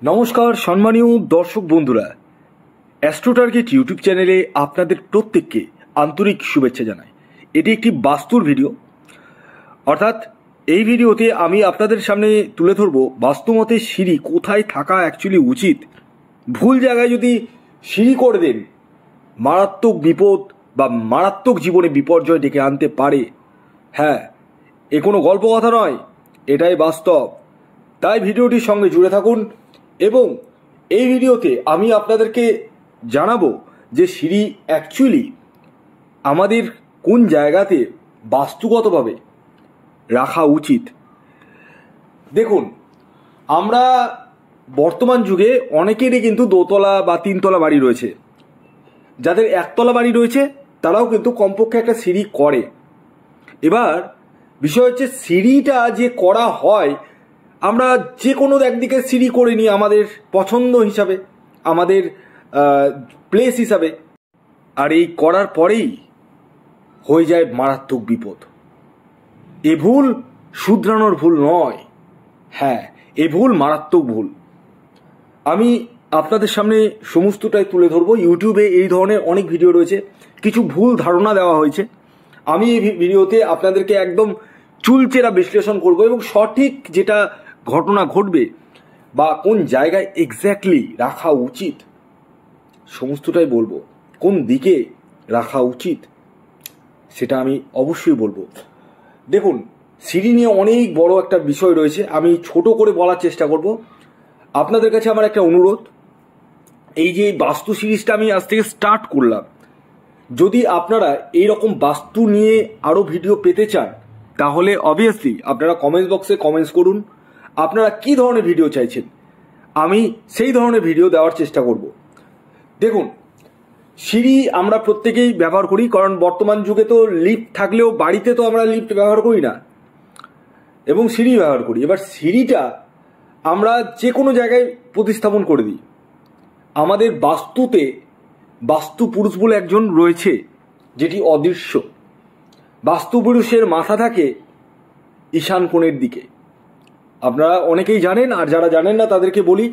নমস্কার সম্মানীয় দর্শক বন্ধুরা, অ্যাস্ট্রো টার্গেট ইউটিউব চ্যানেলে আপনাদের প্রত্যেককে আন্তরিক শুভেচ্ছা জানাই। এটি একটি বাস্তুর ভিডিও, অর্থাৎ এই ভিডিওতে আমি আপনাদের সামনে তুলে ধরব বাস্তুমতে সিঁড়ি কোথায় থাকা অ্যাকচুয়ালি উচিত। ভুল জায়গায় যদি সিঁড়ি করে দেন, মারাত্মক বিপদ বা মারাত্মক জীবনে বিপর্যয় ডেকে আনতে পারে। হ্যাঁ, এ কোনো গল্প কথা নয়, এটাই বাস্তব। তাই ভিডিওটির সঙ্গে জুড়ে থাকুন এবং এই ভিডিওতে আমি আপনাদেরকে জানাবো যে সিঁড়ি অ্যাকচুয়ালি আমাদের কোন জায়গাতে বাস্তুগতভাবে রাখা উচিত। দেখুন, আমরা বর্তমান যুগে অনেকেরই কিন্তু দোতলা বা তিনতলা বাড়ি রয়েছে। যাদের একতলা বাড়ি রয়েছে তারাও কিন্তু কমপক্ষে একটা সিঁড়ি করে। এবার বিষয় হচ্ছে, সিঁড়িটা যে করা হয়, আমরা যে কোনো একদিকে সিঁড়ি করে নিই আমাদের পছন্দ হিসাবে, আমাদের প্লেস হিসাবে, আর এই করার পরেই হয়ে যায় মারাত্মক বিপদ। এ ভুল শুধরানোর ভুল নয়, হ্যাঁ, এ ভুল মারাত্মক ভুল। আমি আপনাদের সামনে সমস্তটাই তুলে ধরবো। ইউটিউবে এই ধরনের অনেক ভিডিও রয়েছে, কিছু ভুল ধারণা দেওয়া হয়েছে। আমি এই ভিডিওতে আপনাদেরকে একদম চুলচেরা বিশ্লেষণ করব এবং সঠিক যেটা ঘটনা ঘটবে বা কোন জায়গায় এক্স্যাক্টলি রাখা উচিত সমস্তটাই বলবো। কোন দিকে রাখা উচিত সেটা আমি অবশ্যই বলবো। দেখুন, সিঁড়ি নিয়ে অনেক বড় একটা বিষয় রয়েছে, আমি ছোট করে বলার চেষ্টা করব। আপনাদের কাছে আমার একটা অনুরোধ, এই যে বাস্তু সিরিজটা আমি আজ থেকে স্টার্ট করলাম, যদি আপনারা এইরকম বাস্তু নিয়ে আরও ভিডিও পেতে চান তাহলে অবভিয়াসলি আপনারা কমেন্টস বক্সে কমেন্টস করুন আপনারা কি ধরনের ভিডিও চাইছেন, আমি সেই ধরনের ভিডিও দেওয়ার চেষ্টা করব। দেখুন, সিঁড়ি আমরা প্রত্যেকেই ব্যবহার করি, কারণ বর্তমান যুগে তো লিফট থাকলেও বাড়িতে তো আমরা লিফট ব্যবহার করি না এবং সিঁড়ি ব্যবহার করি। এবার সিঁড়িটা আমরা যে কোনো জায়গায় প্রতিস্থাপন করে দিই। আমাদের বাস্তুতে বাস্তু পুরুষ বলে একজন রয়েছে, যেটি অদৃশ্য। বাস্তু পুরুষের মাথা থাকে ঈশান কোণের দিকে। আপনারা অনেকেই জানেন, আর যারা জানেন না তাদেরকে বলি,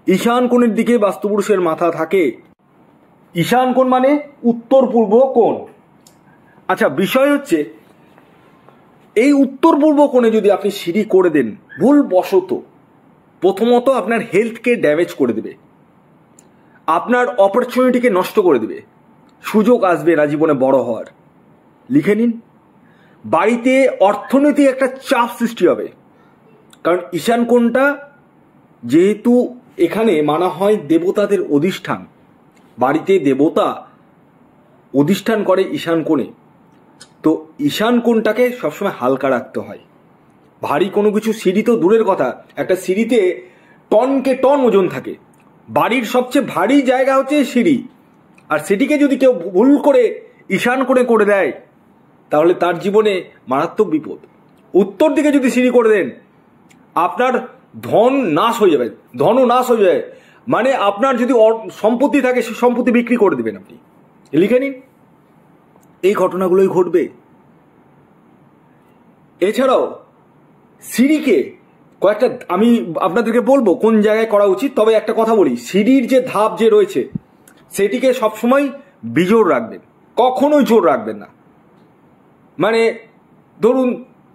ঈশান কোণের দিকে বাস্তু পুরুষের মাথা থাকে। ঈশান কোণ মানে উত্তর পূর্ব কোণ। আচ্ছা, বিষয় হচ্ছে, এই উত্তর পূর্ব কোণে যদি আপনি সিঁড়ি করে দেন ভুলবশত, প্রথমত আপনার হেলথকে ড্যামেজ করে দেবে, আপনার অপরচুনিটিকে নষ্ট করে দেবে, সুযোগ আসবে না জীবনে বড় হওয়ার। লিখে নিন, বাড়িতে অর্থনৈতিক একটা চাপ সৃষ্টি হবে। কারণ ঈশান কোণটা যেহেতু এখানে মানা হয় দেবতাদের অধিষ্ঠান, বাড়িতে দেবতা অধিষ্ঠান করে ঈশান কোণে, তো ঈশান কোণটাকে সবসময় হালকা রাখতে হয়। ভারী কোনো কিছু, সিঁড়ি তো দূরের কথা, একটা সিঁড়িতে টনকে টন ওজন থাকে। বাড়ির সবচেয়ে ভারী জায়গা হচ্ছে সিঁড়ি, আর সেটিকে যদি কেউ ভুল করে ঈশান কোণে করে দেয় তাহলে তার জীবনে মারাত্মক বিপদ। উত্তর দিকে যদি সিঁড়ি করে দেন, আপনার ধন নাশ হয়ে যাবে, ধনও নাশ হয়ে যাবে। মানে আপনার যদি সম্পত্তি থাকে সে সম্পত্তি বিক্রি করে দেবেন আপনি। লিখে নিন, এই ঘটনাগুলোই ঘটবে। এছাড়াও সিঁড়িকে কয়েকটা আমি আপনাদেরকে বলবো কোন জায়গায় করা উচিত। তবে একটা কথা বলি, সিঁড়ির যে ধাপ যে রয়েছে সেটিকে সবসময় বিজোড় রাখবেন, কখনোই জোর রাখবেন না। মানে ধরুন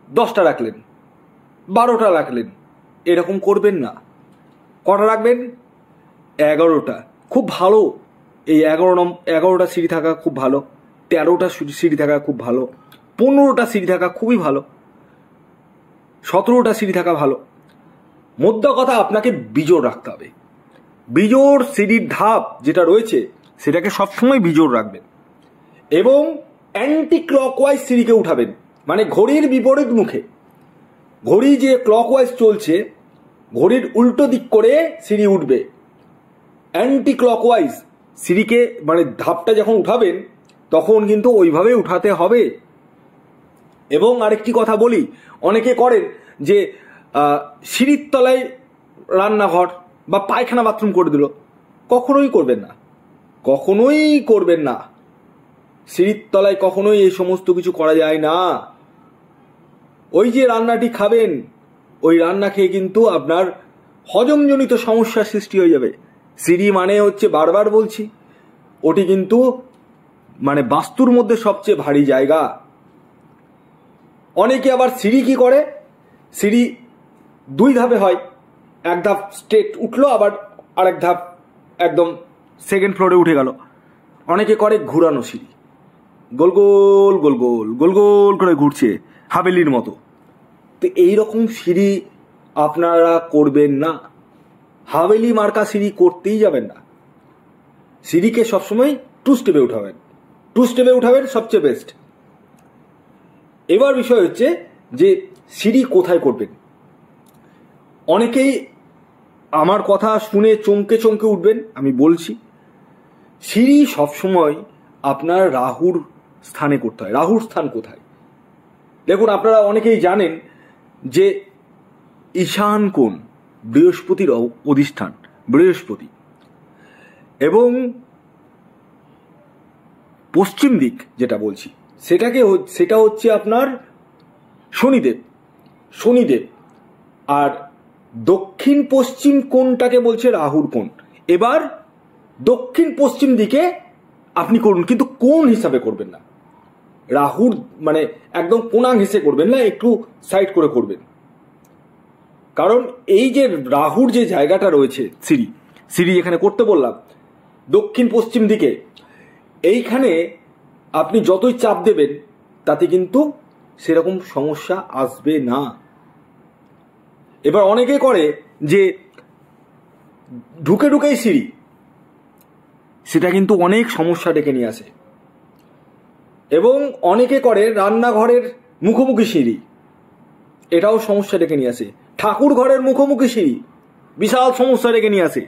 10টা রাখলেন, 12টা রাখলেন, এরকম করবেন না। কটা রাখবেন? 11টা, খুব ভালো। এই 11টা সিঁড়ি থাকা খুব ভালো, 13টা সিঁড়ি থাকা খুব ভালো, 15টা সিঁড়ি থাকা খুবই ভালো, 17টা সিঁড়ি থাকা ভালো। মোদ্দা কথা, আপনাকে বিজোড় রাখতে হবে। বিজোড় সিঁড়ির ধাপ যেটা রয়েছে সেটাকে সবসময় বিজোড় রাখবেন এবং অ্যান্টি ক্লকওয়াইজ সিঁড়িকে উঠাবেন। মানে ঘড়ির বিপরীত মুখে, ঘড়ি যে ক্লকওয়াইজ চলছে ঘড়ির উল্টো দিক করে সিঁড়ি উঠবে। অ্যান্টি ক্লকওয়াইজ সিঁড়িকে মানে ধাপটা যখন উঠাবেন তখন কিন্তু ওইভাবে উঠাতে হবে। এবং আরেকটি কথা বলি, অনেকে করেন যে সিঁড়ির তলায় রান্নাঘর বা পায়খানা বাথরুম করে দিল। কখনোই করবেন না, কখনোই করবেন না। সিঁড়ির তলায় কখনোই এই সমস্ত কিছু করা যায় না। ওই যে রান্নাটি খাবেন, ওই রান্না খেয়ে কিন্তু আপনার হজমজনিত সমস্যার সৃষ্টি হয়ে যাবে। সিঁড়ি মানে হচ্ছে, বারবার বলছি, ওটি কিন্তু মানে বাস্তুর মধ্যে সবচেয়ে ভারী জায়গা। অনেকে আবার সিঁড়ি কি করে, সিঁড়ি 2 ধাপে হয়, এক ধাপ স্ট্রেট উঠলো, আবার আরেক ধাপ একদম সেকেন্ড ফ্লোরে উঠে গেল। অনেকে করে ঘুরানো সিঁড়ি, গোল গোল গোল গোল গোল গোল করে ঘুরছে হাভেলির মতো। তো এইরকম সিঁড়ি আপনারা করবেন না, হাভেলি মার্কা সিঁড়ি করতেই যাবেন না। সিঁড়িকে সবসময় 2 স্টেপে উঠাবেন, 2 স্টেপে উঠাবেন সবচেয়ে বেস্ট। এবার বিষয় হচ্ছে যে সিঁড়ি কোথায় করবেন। অনেকেই আমার কথা শুনে চমকে চমকে উঠবেন, আমি বলছি সিঁড়ি সবসময় আপনার রাহুর স্থানে করতে হয়। রাহুর স্থান কোথায় দেখুন, আপনারা অনেকেই জানেন যে ঈশান কোণ বৃহস্পতির অধিষ্ঠান, বৃহস্পতি, এবং পশ্চিম দিক যেটা বলছি সেটা হচ্ছে আপনার শনিদেব, শনিদেব। আর দক্ষিণ পশ্চিম কোণটাকে বলছে রাহুর কোণ। এবার দক্ষিণ পশ্চিম দিকে আপনি করুন, কিন্তু কোণ হিসাবে করবেন না, রাহুর মানে একদম কোণা ঘেঁষে করবেন না, একটু সাইড করে করবেন। কারণ এই যে রাহুর যে জায়গাটা রয়েছে, সিঁড়ি এখানে করতে বললাম দক্ষিণ পশ্চিম দিকে, এইখানে আপনি যতই চাপ দেবেন তাতে কিন্তু সেরকম সমস্যা আসবে না। এবার অনেকে করে যে ঢুকে ঢুকেই সিঁড়ি, সেটা কিন্তু অনেক সমস্যা ডেকে নিয়ে আসে। এবং অনেকে করে রান্নাঘরের মুখোমুখি সিঁড়ি, এটাও সমস্যা ডেকে নিয়ে আসে। ঠাকুর ঘরের মুখোমুখি সিঁড়ি বিশাল সমস্যা ডেকে নিয়ে আসে।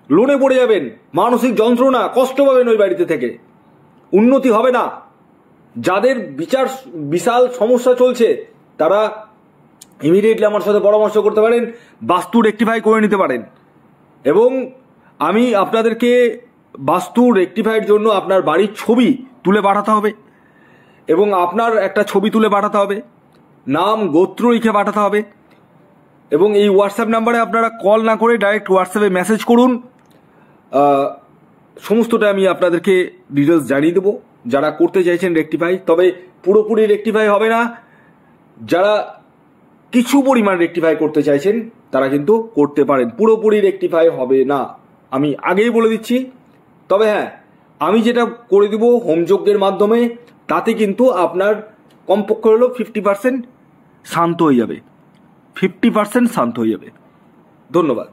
লোনে পড়ে যাবেন, মানসিক যন্ত্রণা, কষ্ট পাবেন ওই বাড়িতে থেকে, উন্নতি হবে না। যাদের বিশাল সমস্যা চলছে তারা ইমিডিয়েটলি আমার সাথে পরামর্শ করতে পারেন, বাস্তু রেকটিফাই করে নিতে পারেন। এবং আমি আপনাদেরকে বাস্তু রেকটিফাইয়ের জন্য আপনার বাড়ির ছবি তুলে পাঠাতে হবে, এবং আপনার একটা ছবি তুলে পাঠাতে হবে, নাম গোত্র লিখে পাঠাতে হবে। এবং এই হোয়াটসঅ্যাপ নাম্বারে আপনারা কল না করে ডাইরেক্ট হোয়াটসঅ্যাপে মেসেজ করুন, সমস্তটা আমি আপনাদেরকে ডিটেলস জানিয়ে দেবো। যারা করতে চাইছেন রেকটিফাই, তবে পুরোপুরি রেকটিফাই হবে না, যারা কিছু পরিমাণ রেকটিফাই করতে চাইছেন তারা কিন্তু করতে পারেন, পুরোপুরি রেকটিফাই হবে না, আমি আগেই বলে দিচ্ছি। তবে হ্যাঁ, আমি যেটা করে দিব হোমযজ্ঞের মাধ্যমে, তাতে কিন্তু আপনার কমপক্ষে হলো 50% শান্ত হয়ে যাবে, 50% শান্ত হয়ে যাবে। ধন্যবাদ।